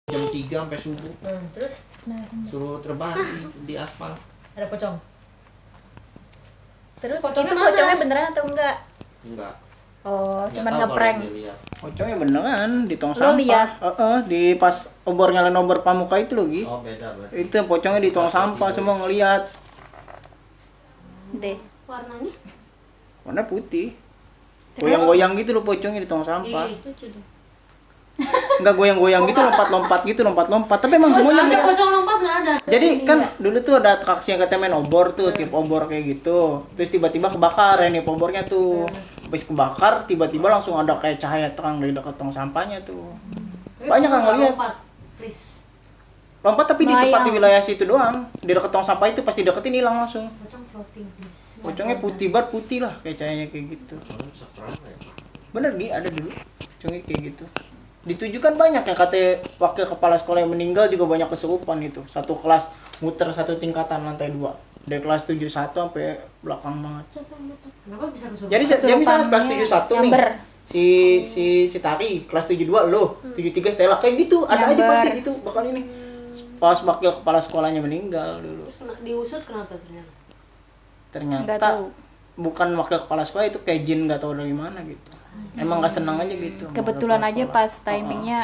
jam 3 sampai subuh. Terus Suruh terbang di aspal. ada pocong. Terus Pocongnya itu mana? pocongnya beneran atau enggak? Enggak. Oh, Nggak cuman tahu ngeprank. kalau dia lihat. Pocongnya beneran di tong Lo sampah. lihat? Di pas obor nyalain obor pramuka itu loh, Gi. Oh, beda berarti. Itu pocongnya di tong sampah semua ngelihat. Deh. Warnanya Warna putih. Goyang-goyang gitu loh pocongnya di tong sampah. lucu tuh. Enggak goyang-goyang gitu, lompat-lompat gitu, lompat-lompat. Tapi emang semuanya Ada lihat. pocong lompat nggak ada. Jadi kan dulu tuh ada atraksi yang katanya main obor tuh, tiup obor kayak gitu. Terus tiba-tiba kebakar ya nih obornya tuh. Habis kebakar tiba-tiba langsung ada kayak cahaya terang dari dekat tong sampahnya tuh. Banyak yang ngeliat. Lompat, please. Lompat tapi di Melayang. tepat di wilayah situ doang. Di dekat tong sampah itu pasti deketin hilang langsung. Pocong floating, please. Pocongnya putih banget, putih lah kayak cahayanya kayak gitu. Oh, bisa perang ya. Bener Gi, ada dulu. Pocongnya kayak gitu. Ditujukan banyak yang katanya wakil kepala sekolah yang meninggal juga banyak kesurupan itu. Satu kelas muter satu tingkatan lantai 2. Dari kelas 71 sampai belakang banget. Kenapa bisa kesurupan? Jadi dia misalnya kelas 71 nih. Nyamber. Si Tari kelas 72 lo, 73 Stella kayak gitu. Ada aja Nyamber. pasti gitu bakal ini. Pas wakil kepala sekolahnya meninggal dulu. Terus diusut kenapa ternyata? Nggak Ternyata tahu. bukan wakil kepala sekolah, itu kayak jin nggak tahu dari mana gitu. Emang nggak senang aja gitu. sama Kebetulan wakil aja kepala pas sekolah. timingnya.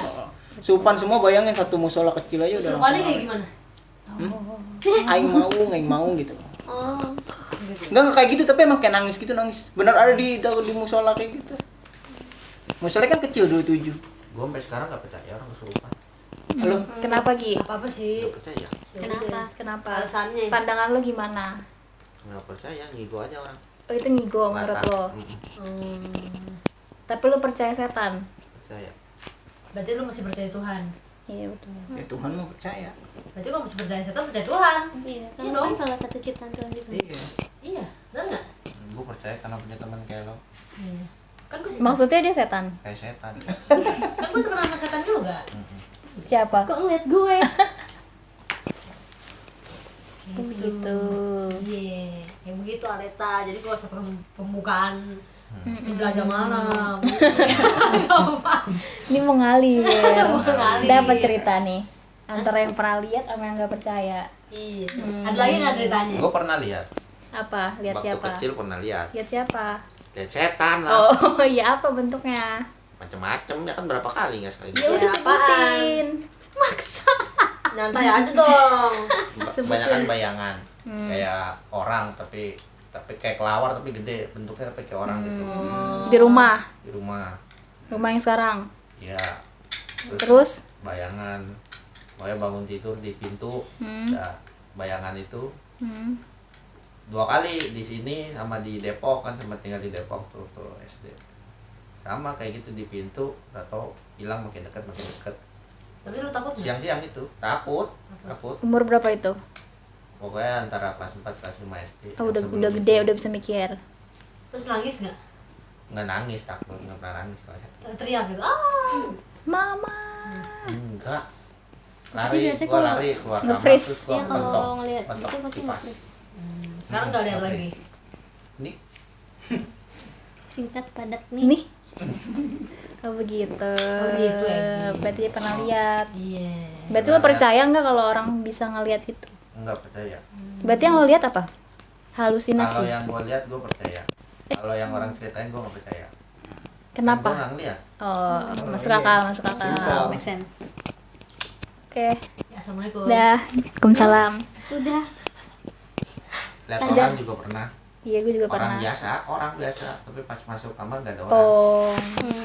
Supan semua, bayangin satu musola kecil aja udah Kesurupannya langsung. kayak gimana? Aing mau gitu. Oh. Enggak kayak gitu, tapi emang kayak nangis gitu, nangis. Bener ada di musola kayak gitu. Musola kan kecil 27. Gua sampai sekarang enggak percaya orang kesurupan. Halo. Kenapa Gi? Apa sih? Enggak percaya. Kenapa? Kenapa? Alasannya. Pandangan lo gimana? Enggak percaya, ngigo aja orang. Oh, itu ngigo menurut Latah. lo. Tapi lo percaya setan? Percaya. Berarti lu masih percaya Tuhan. Iya betul. Ya Tuhan mau percaya. Berarti kalau masih percaya setan, percaya Tuhan. Iya, Iya kan dong. kan salah satu ciptaan Tuhan juga. Iya. Iya, benar nggak? Gua percaya karena punya teman kayak lo, Iya. Kan gue Maksudnya dia setan? kayak setan. kan gue teman sama setan juga. Siapa? Kok ngeliat gue? Begitu. Iya, yang begitu Aleta. Jadi gue usah pembukaan jelajah malam. Ini mau ngalir. ngalir. Dapat cerita nih. Antara yang pernah lihat sama yang nggak percaya. Iya. Ada lagi nggak ceritanya? Gua pernah lihat. Apa? Lihat Waktu siapa? kecil pernah lihat. Lihat siapa? Lihat setan lah. Oh, iya apa bentuknya? Macem-macem ya kan berapa kali enggak sekali. Ya udah apaan? sebutin. Nyantai aja dong. Banyak kan bayangan. Kayak orang tapi kayak kelawar tapi gede, bentuknya tapi kayak orang gitu. Di rumah. Di rumah. Rumah yang sekarang. Ya. Terus? Bayangan. Pokoknya bangun tidur di pintu. Ada bayangan itu. 2 kali di sini sama di Depok, kan sempat tinggal di Depok tuh SD. Sama kayak gitu di pintu, atau hilang makin dekat. Tapi lu takut nggak? Siang-siang itu takut. Umur berapa itu? Pokoknya antara kelas 4 kelas 5 SD. Oh, Yang udah sebelum gede, itu udah bisa mikir. Terus nangis nggak? nggak nangis, takut nggak pernah nangis kalau saya. Teriak gitu. Ah. Mama. Enggak. Tapi biasanya Gua kalau lari keluar kamar nge-freeze, terus gua Ya kalau mentok ngeliat mentok itu pasti kipas. nge-freeze. Sekarang nggak lihat lagi. Ini Singkat padat nih. Nih. Oh begitu. Oh, gitu ya. Berarti dia pernah lihat. Iya. Berarti lo percaya nggak kalau orang bisa ngelihat itu? enggak percaya. Berarti yang lo lihat apa? Kalau Halusinasi. yang gua lihat gua percaya. Kalau yang orang ceritain gua nggak percaya. Gua Kenapa? nggak ngeliat. Oh, masuk akal, masuk akal. Simpel. Make sense. Oke. Ya, assalamualaikum. Dah. Waalaikumsalam. Udah. Lihat Ada. orang juga pernah. Iya, gue juga Orang pernah. biasa, tapi pas masuk kamar nggak ada orang. Oh,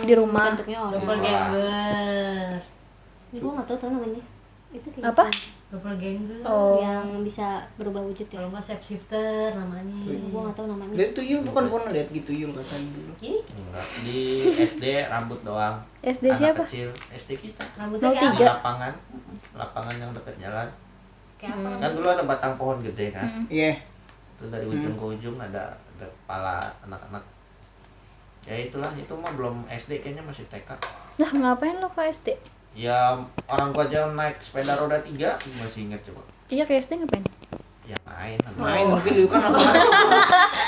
di rumah. Bentuknya orang. Doppelganger. Gue nggak tahu namanya. Itu kayak Apa? gitu. Doppelganger. Oh. Yang bisa berubah wujud ya. Kalau nggak shapeshifter namanya. Gue nggak tahu namanya. Lihat tuyul, bukan pernah lihat gitu tuyul katanya dulu. Ini Enggak. Di SD rambut doang. SD Anak siapa? kecil, SD kita. rambutnya kayak Di apa? lapangan yang dekat jalan. Kayak apa? Kan dulu ada batang pohon gede kan. Iya. Itu dari ujung ke ujung ada kepala anak-anak. Ya itulah, itu mah belum SD, kayaknya masih TK. Nah, ngapain lo ke SD? Ya orang gua aja naik sepeda roda 3 masih inget coba. Iya, ke SD ngapain? Ya main. mungkin dulu kan apa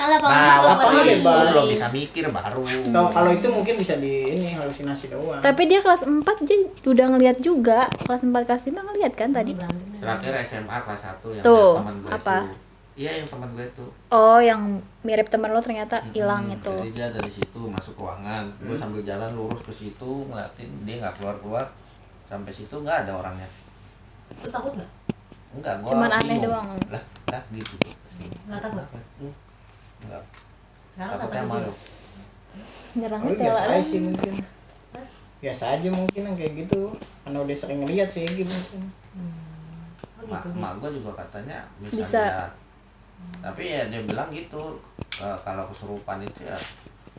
Malah Nah, apa waktu itu bebas. belum bisa mikir baru. kalau itu mungkin bisa di ini halusinasi doang. Tapi dia kelas 4 dia udah ngelihat juga. Kelas 4 kelas 5 ngelihat kan tadi. Terakhir SMA kelas 1 yang Tuh, teman gue apa? itu. Iya, yang teman gue itu. Oh, yang mirip teman lo ternyata hilang itu. Jadi dia dari situ masuk ruangan, gue sambil jalan lurus ke situ ngeliatin dia nggak keluar sampai situ nggak ada orangnya. Lu takut nggak? Enggak, gue Cuman aneh doang. Lah gitu. Nggak takut? Enggak. Sekarang nggak Takutnya takut malu. juga? Nyerangnya Tapi biasa tela aja sih mungkin. Biasa aja mungkin yang kayak gitu. Karena udah sering ngeliat sih gitu mungkin. Oh gitu. Mak gue juga katanya bisa. Bisa. Lihat. Tapi ya dia bilang gitu, kalau kesurupan itu ya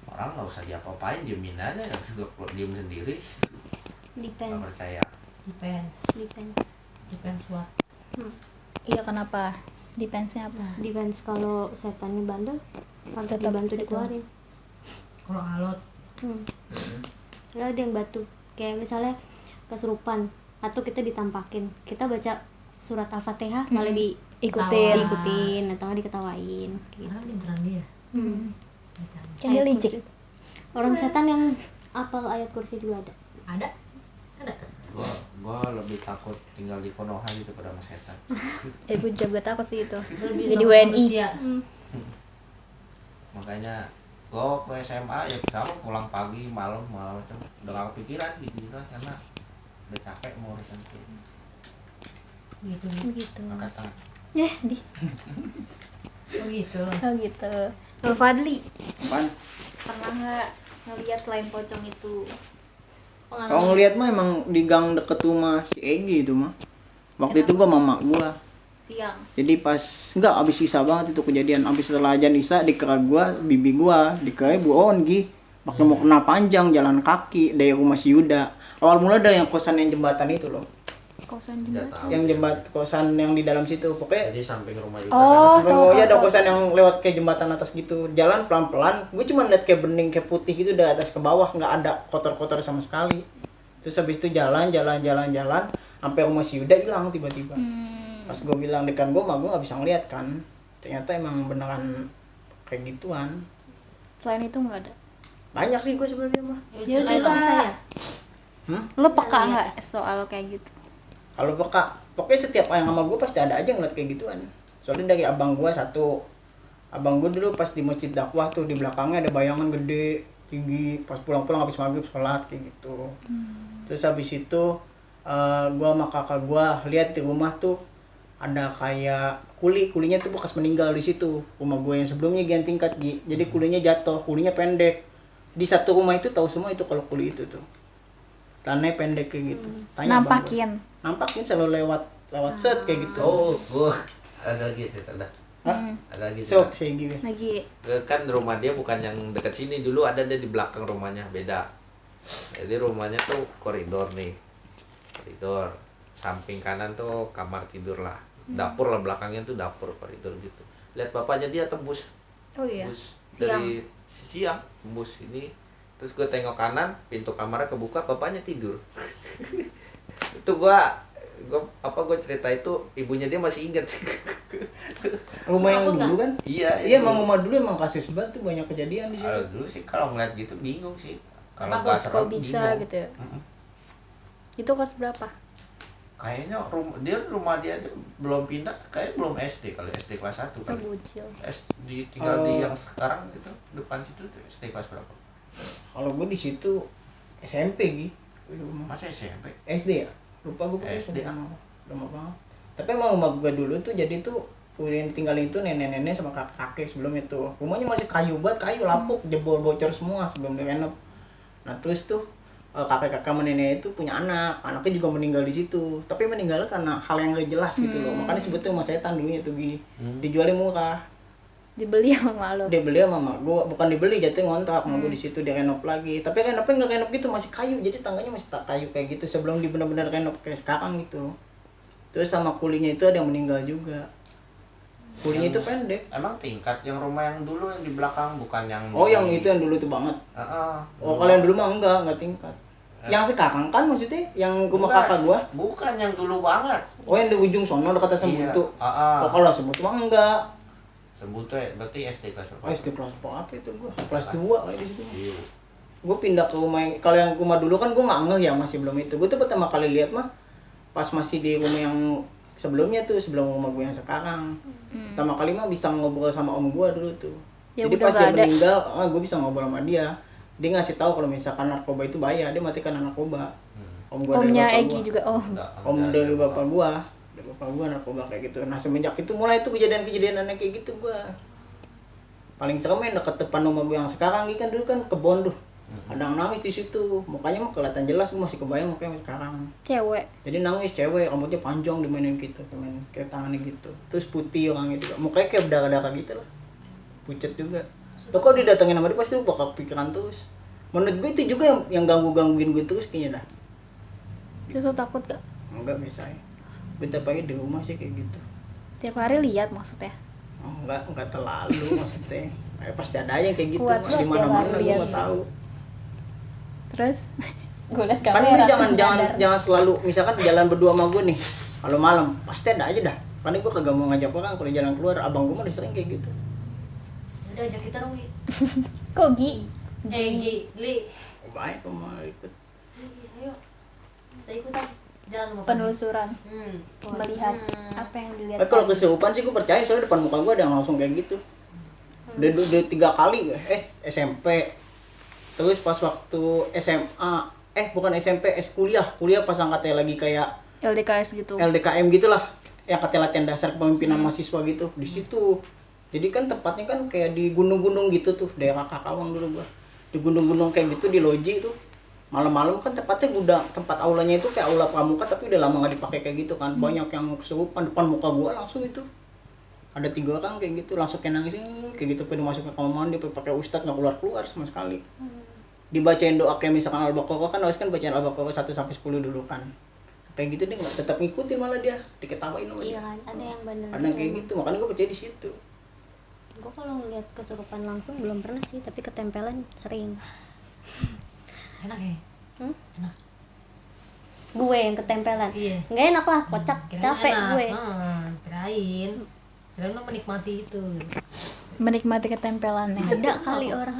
orang nggak usah diapa-apain, diemin aja, juga diem sendiri. Nggak Depends. percaya. Depends what? Iya, kenapa? Depends-nya apa? Depends kalau setannya bandel, harus Tetap dibantu situ. dikeluarin. Kalau alot, Ya ada yang bantu, kayak misalnya kesurupan atau kita ditampakin, kita baca surat Al-Fatihah malah Ikutin. diikutin atau nggak diketawain. Gitu. karena pinteran dia. Kan dia Ayat licik. kursi. Orang setan yang apal ayat kursi juga ada. Ada? Ada? Gua lebih takut tinggal di Konoha gitu pada sama setan. Gue juga takut sih itu. Lebih Jadi takut WNI. manusia. Makanya gua ke SMA ya kamu pulang pagi malam macam udah gak kepikiran gitu kan karena udah capek mau urusan itu. Gitu. Gitu. Angkat tangan. Oh gitu. Oh gitu. Nur Fadli, Apaan? pernah nggak ngelihat selain pocong itu? Kalau ngeliat mah emang di gang deket rumah si Egi itu mah. Waktu itu gua mama gua. Siang. Jadi pas enggak abis sisa banget itu kejadian, abis setelah ajan isya dikira gua bibi gua dikira Bu Ongi waktu mau kena panjang jalan kaki dari rumah si Yuda. Awal mula ada yang kosan yang jembatan itu loh, Kosan Nggak jembatan. tahu. yang kosan yang di dalam situ pokoknya. Jadi samping rumah juga Oh, kan. tahu, Ya ada tahu. kosan yang lewat kayak jembatan atas gitu, jalan pelan-pelan. Gue cuma liat kayak bening kayak putih gitu dari atas ke bawah, nggak ada kotor-kotor sama sekali. Terus habis itu jalan sampai rumah si Yuda hilang tiba-tiba. Pas gue bilang dekan gue mah gue nggak bisa ngeliat kan, ternyata emang beneran kayak gituan. Selain itu nggak ada. Banyak sih gue sebenarnya mah. Ya Kalau coba. bisa ya. Lo peka nggak soal kayak gitu? Kalau pokoknya setiap yang sama gue pasti ada aja ngeliat kayak gituan. Soalnya dari abang gue satu, abang gue dulu pas di masjid dakwah tuh di belakangnya ada bayangan gede tinggi, pas pulang-pulang habis maghrib sholat kayak gitu. Terus habis itu gue sama kakak gue lihat di rumah tuh ada kayak kulinya tuh bekas meninggal di situ. Rumah gue yang sebelumnya gian tingkat jadi kulinya jatuh, kulinya pendek. Di satu rumah itu tahu semua itu kalau kuli itu tuh tanahnya pendek kayak gitu. Tanya abang gua. Nampakin selalu lewat set kayak gitu. Oh, gua ada lagi cerita dah. Hah? Ada lagi So, cerita. saya gini. Lagi. Kan rumah dia bukan yang dekat sini, dulu ada dia di belakang rumahnya, beda. Jadi rumahnya tuh koridor nih. Koridor. Samping kanan tuh kamar tidur lah. Dapur lah, belakangnya tuh dapur, koridor gitu. Lihat bapaknya dia tembus. Oh iya. Tembus Siang. dari siang tembus ini. Terus gue tengok kanan, pintu kamarnya kebuka, bapaknya tidur. Itu gue cerita itu ibunya dia masih ingat. Rumah yang Takut dulu kan? Iya, Iya, emang rumah dulu emang kasus banget tuh banyak kejadian di situ. Kalau dulu sih kalau ngeliat gitu bingung sih. Kalau Takut nggak serem kok bisa bingung. gitu ya? Mm-mm. Itu kelas berapa? Kayaknya rumah dia tuh belum pindah, kayak belum SD, kalau SD kelas 1 kali. Bocil. Tinggal di yang sekarang itu depan situ tuh SD kelas berapa? Kalau gue di situ SMP gitu. Masa SMP? SD ya? Lupa gue SD, ah. Lama banget. Tapi emang rumah gue dulu tuh jadi tuh yang tinggal itu nenek-nenek sama kakek sebelum itu. Rumahnya masih kayu banget, kayu lapuk, jebol bocor semua sebelum direnov. Nah terus tuh kakek-kakek sama nenek itu punya anaknya juga meninggal di situ. Tapi meninggalnya karena hal yang gak jelas gitu loh. Makanya sebetulnya rumah setan dulunya tuh dijualin murah. Dibeli sama mak lo. Dia beli sama mak gue, bukan dibeli, jatuh ngontrak sama gue di situ, dia renov lagi. Tapi renovnya nggak renov gitu, masih kayu, jadi tangganya masih tak kayu kayak gitu sebelum di benar-benar renov kayak sekarang gitu. Terus sama kulinya itu ada yang meninggal juga. Kulinya itu pendek. Emang tingkat yang rumah yang dulu yang di belakang bukan yang Oh yang itu yang dulu tuh banget. Heeh. Oh kalau yang dulu mah enggak tingkat. Yang sekarang kan maksudnya, yang rumah Enggak, kakak gua. bukan yang dulu banget. Oh yang di ujung sono dekat Sembutu. Iya. Oh kalau Sembutu mah enggak. Sembutu ya, berarti SD kelas berapa? Oh SD kelas apa itu gua? Kelas 2 kayak di situ. Iya. Gue pindah ke rumah kalau yang rumah dulu kan gue nggak ngeh ya, masih belum itu. Gue tuh pertama kali lihat mah pas masih di rumah yang sebelumnya tuh, sebelum rumah gue yang sekarang. Pertama kali mah bisa ngobrol sama om gue dulu tuh. Ya Jadi udah pas dia nggak ada. meninggal, gue bisa ngobrol sama dia. Dia ngasih tahu kalau misalkan narkoba itu bahaya, dia matikan narkoba. Om gue dari Omnya bapak Egi gua. juga. Oh. Enggak, Om enggak dari ada. bapak gua, dari bapak gua narkoba kayak gitu. Nah semenjak itu mulai tuh kejadian-kejadian aneh kayak gitu gua. Paling serem yang deket depan rumah gua yang sekarang kan dulu kan kebon tuh. Ada yang nangis di situ, mukanya mah kelihatan jelas, gua masih kebayang mukanya sekarang. Cewek. Jadi nangis cewek, rambutnya panjang dimainin gitu, main kayak tangannya gitu. Terus putih orang itu, mukanya kayak berdarah-darah gitu lah. Pucet juga. Tuh kalau didatengin sama dia pasti lu bakal pikiran terus. Menurut gue itu juga yang gangguin gue terus kayaknya dah. Terus lo takut gak? Enggak biasanya. Gue tiap pagi di rumah sih kayak gitu. Tiap hari lihat maksudnya. Oh, enggak terlalu maksudnya. Pasti ada yang kayak gitu. Kuat Di banget mana-mana tiap hari gue lihat. enggak tahu. Terus gue liat Kan kamera. lu nyadar. jangan selalu misalkan jalan berdua sama gue nih. Kalau malam pasti ada aja dah. Karena gue kagak mau ngajak orang kalau jalan keluar, abang gue mah udah sering kayak gitu. Udah ajak kita dong, Wi. Kok Gi? Gi, Li. Oh, baik kok mau ikut. Ayo. Kita ikutan jalan sama Penelusuran. Hmm. Melihat apa yang dilihat. Kalau kesurupan sih gue percaya, soalnya depan muka gue ada yang langsung kayak gitu. Udah 3 kali SMP. Terus pas waktu SMA, bukan SMP, kuliah pas angkatnya lagi kayak LDKS gitu. LDKM gitulah, yang katanya latihan dasar kepemimpinan mahasiswa gitu di situ. Jadi kan tempatnya kan kayak di gunung-gunung gitu tuh, daerah Kakawang dulu gua. Di gunung-gunung kayak gitu di loji itu. Malam-malam kan tempatnya gudang, tempat aulanya itu kayak aula pramuka tapi udah lama nggak dipakai kayak gitu kan. Banyak yang kesurupan depan muka gua langsung itu. Ada 3 orang kayak gitu langsung kayak nangis kayak gitu, pengen masuk ke kamar mandi pakai ustadz nggak keluar sama sekali. Dibacain doa kayak misalkan Al-Baqarah kan, harus kan bacaan Al-Baqarah 1 sampai 10 dulu kan. Kayak gitu dia nggak tetap ngikutin, malah dia diketawain sama Iya dia. kan, ada yang benar. Ada yang kayak gitu, makanya gue percaya di situ. Gue kalau ngeliat kesurupan langsung belum pernah sih, tapi ketempelan sering. Enak ya? Hmm? Enak. Gue yang ketempelan. Iya. Nggak enak lah, kocak, Kirain capek enak. gue. Kirain lo menikmati itu. Menikmati ketempelannya. Ada kali orang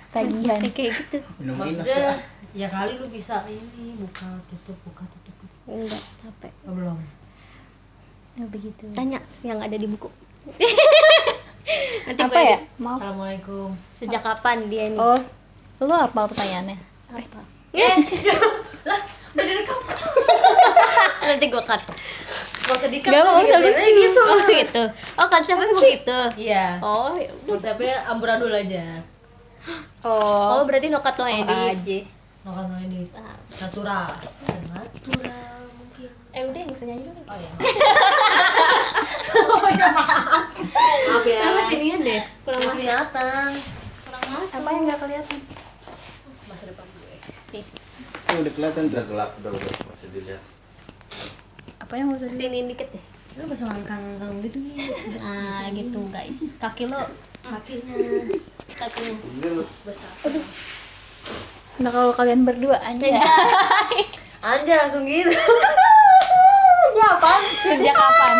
Tagihan. kayak gitu. Minum minus Maksudnya ya. ya kali lu bisa ini buka tutup. Enggak, capek. Oh, belum. Ya begitu. Tanya yang ada di buku. Nanti Apa gue ya? edit. Maaf. Assalamualaikum. Sejak kapan dia nih? Oh, lu apa pertanyaannya? Apa? Lah, udah direkam. Nanti gue cut. Gak usah dikat. Gak mau usah biar lucu. gitu. Oh gitu. Oh konsepnya begitu. Iya. Oh, ya udah. Konsepnya amburadul aja. Oh berarti no cut no edit. aja. Makan no edit. Natural. Natural mungkin. Udah nggak usah nyanyi dulu. Oh iya. Oh iya, maaf ya. Nah, mas inian deh. Kurang kelihatan. Kurang masuk. Apa yang nggak kelihatan? Masa depan gue. Oh, udah kelihatan tuh. Udah gelap, udah masih dilihat. Apa yang harus dilihat? Sini dikit deh. Lu bisa ngangkang gitu nih. Nah gitu guys. Kaki lo, Kakinya. kakinya. Aduh. Nah kalau kalian berdua anjay. Anjir langsung gitu. Sejak kapan?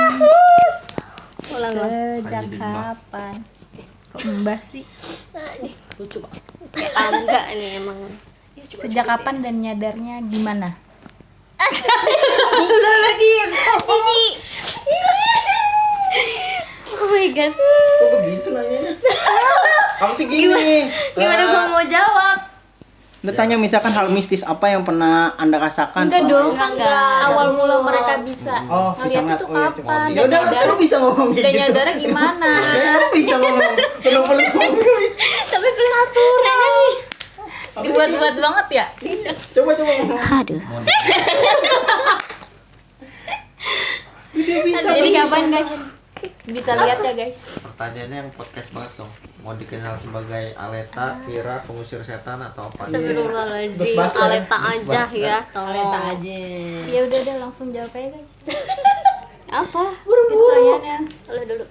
Ulang ulang. Sejak Anjing di rumah. kapan? Kok mbah sih? Lucu banget. Kayak tangga nih emang. Sejak kapan dan nyadarnya gimana? Oh my god. Kok begitu nanyanya? Apa sih gini? Gimana gue mau jawab? Anda tanya misalkan hal mistis apa yang pernah Anda rasakan? Enggak selama- dong, Enggak. awal mula mereka bisa Oh, bisa ngeliat nggak? itu Oh, iya, kapan? Ya udah, lu bisa ngomong Dan gitu. nyadarnya gimana? Ya, lu bisa ngomong. Peluk-peluk ngomong bisa. Tapi pelaturan. Dibuat-buat banget ya? Coba ngomong. Aduh. Dia bisa. Jadi kapan guys? Bisa lihat ya guys. Pertanyaannya yang podcast banget dong. Mau dikenal sebagai Aleta, Vira, pengusir setan atau apa? Astagfirullahaladzim. Ghostbuster. Aleta aja ya. Talenta Tolong. aja. Ya udah deh langsung jawab aja guys. Apa? Pertanyaannya, Lo dulu.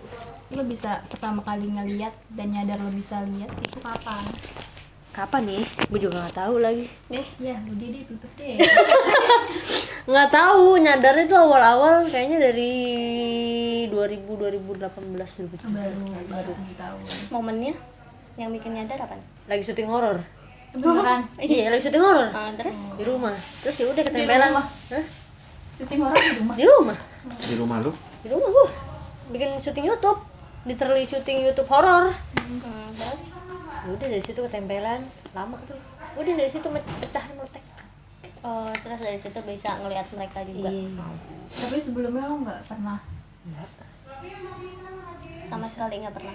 lo bisa pertama kali ngeliat dan nyadar lo bisa lihat itu kapan? kapan nih? Gue juga nggak tahu lagi. Ya udah deh tutup deh. Nggak tahu, nyadarnya tuh awal-awal kayaknya dari 2018 2017. baru tahu. Momennya yang bikin nyadar apa? Lagi syuting horor. Beneran. Iya, lagi syuting horor. Terus di rumah. Terus ya udah ketempelan. rumah? Hah? Syuting orang di rumah. Di rumah. Di rumah lu? Di rumah gua. Bikin syuting YouTube. Literally syuting YouTube horor. Terus ya udah dari situ ketempelan, lama tuh. Udah dari situ pecah meletek. Oh, terus dari situ bisa ngelihat mereka juga. Iya. Tapi sebelumnya lo nggak pernah. Sama sekali nggak pernah.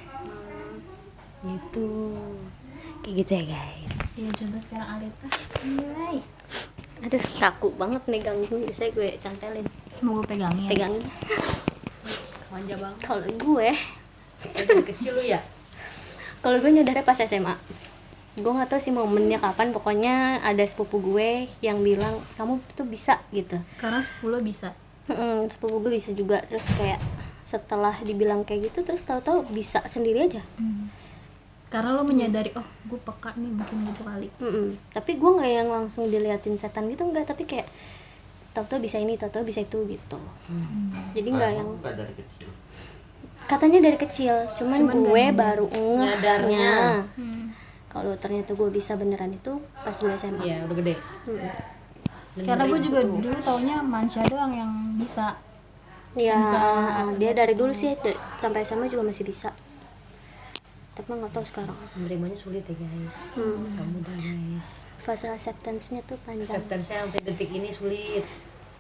Gitu. Kayak gitu ya, guys. Ya coba sekarang Alita mulai. Aduh, kaku banget megang gue. Biasanya gue cantelin. Mau gue pegangin. Pegangin. Manja banget. Kalau gue, Dari kecil lu ya? kalau gue nyadarnya pas SMA. Gue nggak tahu sih momennya kapan. Pokoknya ada sepupu gue yang bilang kamu tuh bisa gitu. Karena 10 bisa. Sepupu gue bisa juga. Terus kayak setelah dibilang kayak gitu, terus tahu-tahu bisa sendiri aja. Karena lo menyadari, oh gue peka nih mungkin gitu kali. Tapi gue nggak yang langsung diliatin setan gitu, enggak. Tapi kayak tahu-tahu bisa ini, tahu-tahu bisa itu gitu. Jadi nggak yang Enggak dari kecil. katanya dari kecil, cuman gue baru Nyadarnya. kalau ternyata gue bisa beneran itu pas gue SMA. Iya, udah gede. Karena gue juga dulu taunya Mansha doang yang bisa. Iya, dia dari dulu sih sampai SMA juga masih bisa. Tapi nggak tahu sekarang. Menerimanya sulit ya, guys. Kamu udah, guys. Fase acceptance-nya tuh panjang. Acceptance-nya sampai detik ini sulit.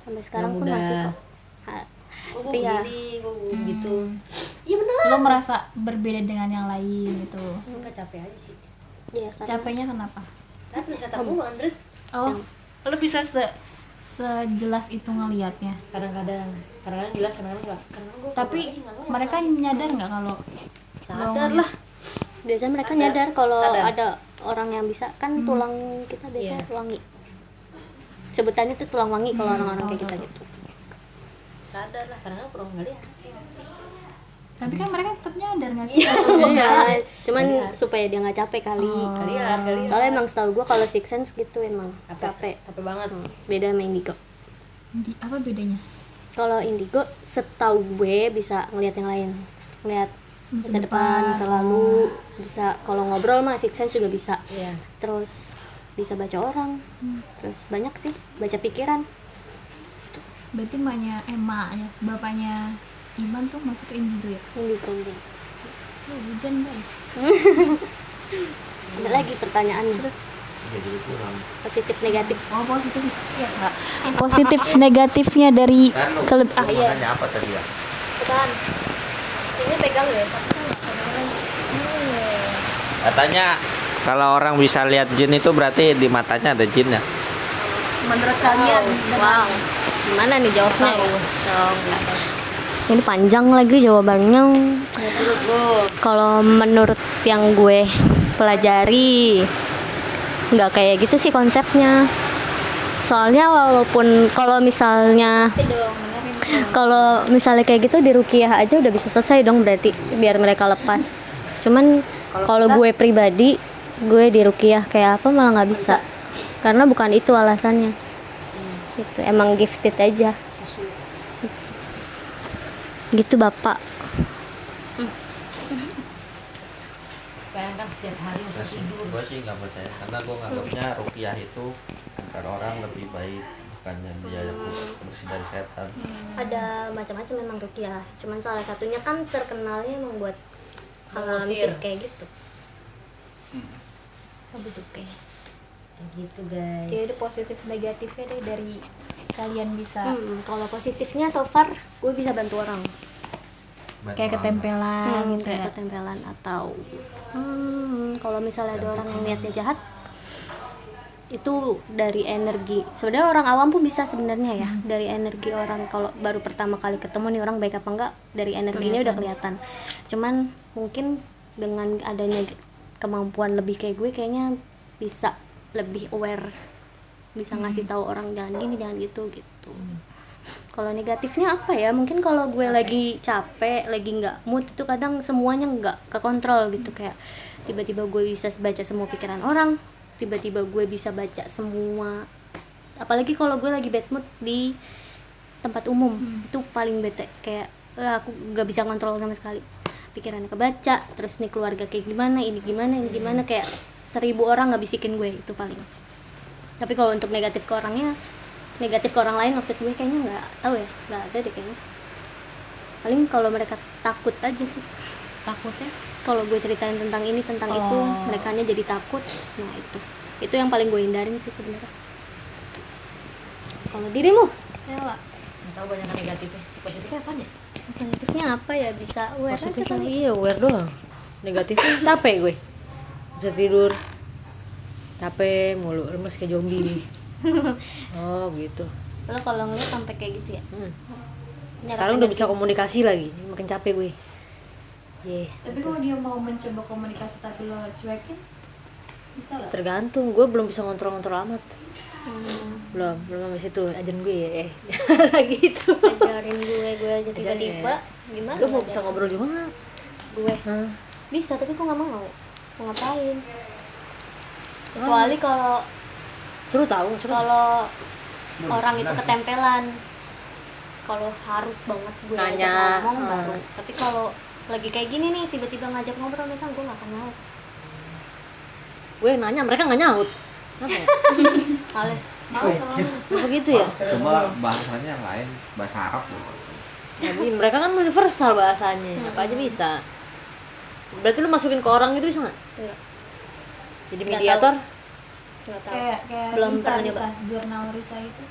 Sampai sekarang Nggak pun mudah. masih kok. Gue Iya. begini, gue gitu. Iya bener. Lo merasa berbeda dengan yang lain gitu. Enggak capek aja sih. Iya, karena Capeknya kenapa? Kan bisa tahu lu Android Oh, lo bisa sejelas itu ngelihatnya. kadang-kadang jelas kadang-kadang enggak. Kadang gue Tapi mereka nyadar nggak kalau sadar lah. biasanya mereka nyadar kalau Sadar. ada orang yang bisa kan tulang kita biasanya wangi. Sebutannya tuh tulang wangi kalau orang-orang kayak kita gitu. Sadar lah, kadang-kadang kurang enggak lihat. tapi kan mereka tetap nyadar nggak sih? Iya, cuman supaya dia nggak capek kali. Lihat. Soalnya emang setahu gue kalau Six Sense gitu emang capek. Capek banget. Beda sama Indigo. Apa bedanya? Kalau Indigo setahu gue bisa ngelihat yang lain, ngelihat masa depan, masa lalu, bisa kalau ngobrol mah Six Sense juga bisa. Iya. Terus bisa baca orang, terus banyak sih baca pikiran. Berarti emaknya, bapaknya Iman tuh masuk ke Indigo ya? Indigo gitu. Oh, hujan guys. Ada lagi pertanyaannya. Jadi pulang. Positif negatif. Oh, positif. Positif negatifnya dari Kan lu, iya. nanya apa tadi ya? Bukan. Ini pegang ya. Katanya kalau orang bisa lihat jin itu berarti di matanya ada jin ya? Menurut kalian? Wow. Gimana nih jawabnya? Ini panjang lagi jawabannya. Menurut gue Kalau menurut yang gue pelajari nggak kayak gitu sih konsepnya. Soalnya walaupun kalau misalnya kayak gitu di ruqyah aja udah bisa selesai dong berarti biar mereka lepas. Cuman kalau gue pribadi gue di ruqyah kayak apa malah nggak bisa karena bukan itu alasannya. Itu emang gifted aja. Gitu Bapak. bayangkan setiap hari masih tidur. Gue sih nggak percaya karena gue nganggapnya ruqyah itu agar orang lebih baik bukannya dia yang bersih dari setan. Ada macam-macam memang ruqyah. Cuman salah satunya kan terkenalnya emang buat hal-hal Mengusir. mistis kayak gitu. Oh gitu guys. Kayak gitu, guys. Ya udah positif negatifnya deh dari kalian bisa Kalau positifnya so far gue bisa bantu orang. kayak ketempelan gitu Kayak ya. ketempelan atau kalau misalnya ada orang yang niatnya jahat itu dari energi. Sebenarnya orang awam pun bisa sebenarnya ya dari energi orang kalau baru pertama kali ketemu nih orang baik apa enggak dari energinya udah kelihatan. Cuman mungkin dengan adanya kemampuan lebih kayak gue kayaknya bisa lebih aware, bisa ngasih tahu orang jangan gini jangan gitu. Kalau negatifnya apa ya, mungkin kalau gue lagi capek, lagi nggak mood itu kadang semuanya nggak kekontrol gitu, kayak tiba-tiba gue bisa baca semua pikiran orang, tiba-tiba gue bisa baca semua, apalagi kalau gue lagi bad mood di tempat umum. Itu paling bete, kayak aku gak bisa kontrol sama sekali, pikirannya kebaca, terus nih keluarga kayak gimana, ini gimana, kayak 1000 orang nggak bisikin gue, itu paling. Tapi kalau untuk negatif ke orangnya, negatif ke orang lain maksud gue, kayaknya nggak tahu ya, nggak ada deh kayaknya. Paling kalau mereka takut aja sih, Takutnya kalau gue ceritain tentang ini tentang itu, merekanya jadi takut. Nah itu yang paling gue hindarin sih sebenarnya. Kalau dirimu, Ella, nggak tahu banyak negatifnya. Positifnya apa ya? positifnya apa ya? Bisa aware aja Positifnya kali. iya aware doang. Negatifnya capek gue. Bisa tidur. Capek mulu, lemes kayak zombie nih. Oh gitu. Lo kalau ngeliat sampai kayak gitu ya? Nyerap Sekarang udah energi. bisa komunikasi lagi, makin capek gue. Tapi kalau dia mau mencoba komunikasi tapi lo cuekin, bisa nggak? Tergantung, gue belum bisa ngontrol-ngontrol amat. Belum sampai situ ajarin gue ya. Gitu. Ajarin gue aja tiba-tiba gimana? Lu mau ngajarin? bisa ngobrol juga nggak? Gue bisa, tapi gue nggak mau ngapain, kecuali kalau Seru tahu, orang itu ketempelan, kalau harus banget gue Nanya, ajak ngomong baru. Tapi kalau lagi kayak gini nih tiba-tiba ngajak ngobrol mereka, gue nggak akan mau, Gue nanya, mereka nggak nyaut. Kenapa ya? males Kenapa gitu ya? Coba bahasanya yang lain, bahasa Arab loh. Jadi mereka kan universal bahasanya, apa aja bisa. Berarti lu masukin ke orang itu bisa nggak? Nggak. Jadi Nggak mediator? nggak tahu, Kayak belum Risa, pernah nyoba. jurnal Risa itu